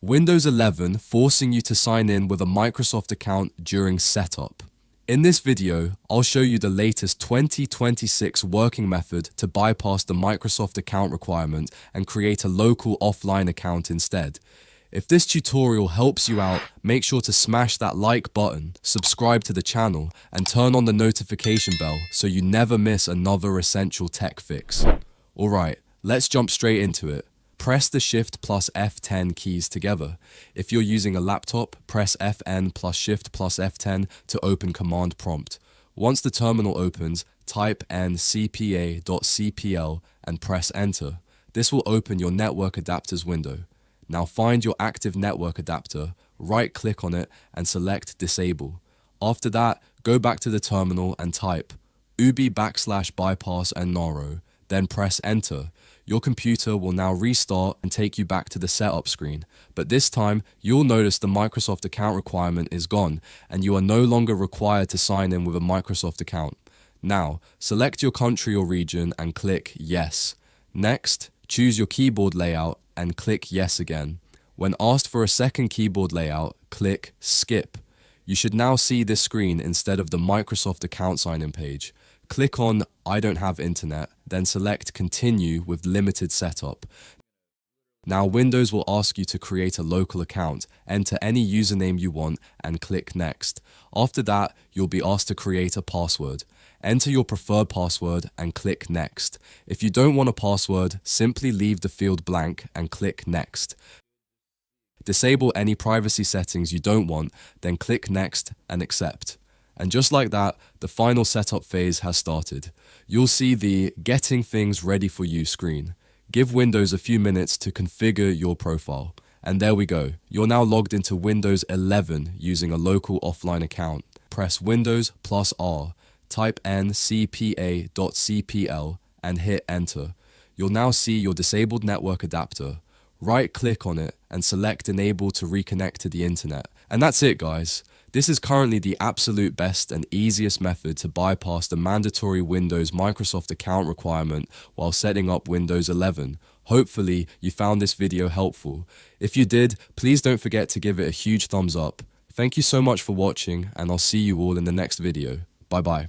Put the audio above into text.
Windows 11 forcing you to sign in with a Microsoft account during setup. In this video, I'll show you the latest 2026 working method to bypass the Microsoft account requirement and create a local offline account instead. If this tutorial helps you out, make sure to smash that like button, subscribe to the channel, and turn on the notification bell so you never miss another essential tech fix. Alright, let's jump straight into it. Press the Shift plus F10 keys together. If you're using a laptop, press Fn plus Shift plus F10 to open command prompt. Once the terminal opens, type ncpa.cpl and press enter. This will open your network adapters window. Now find your active network adapter, right-click on it and select disable. After that, go back to the terminal and type OOBE/BYPASSNRO, then press enter. Your computer will now restart and take you back to the setup screen, but this time you'll notice the Microsoft account requirement is gone and you are no longer required to sign in with a Microsoft account. Now, select your country or region and click yes. Next, choose your keyboard layout and click yes again. When asked for a second keyboard layout, click skip. You should now see this screen instead of the Microsoft account sign-in page. Click on I don't have internet, then select continue with limited setup. Now Windows will ask you to create a local account, enter any username you want and click next. After that, you'll be asked to create a password. Enter your preferred password and click next. If you don't want a password, simply leave the field blank and click next. Disable any privacy settings you don't want, then click next and accept. And just like that, the final setup phase has started. You'll see the Getting Things Ready for You screen. Give Windows a few minutes to configure your profile. And there we go. You're now logged into Windows 11 using a local offline account. Press Windows plus R, type ncpa.cpl and hit enter. You'll now see your disabled network adapter. Right-click on it and select Enable to reconnect to the internet. And that's it, guys. This is currently the absolute best and easiest method to bypass the mandatory Windows Microsoft account requirement while setting up Windows 11. Hopefully, you found this video helpful. If you did, please don't forget to give it a huge thumbs up. Thank you so much for watching, and I'll see you all in the next video. Bye bye.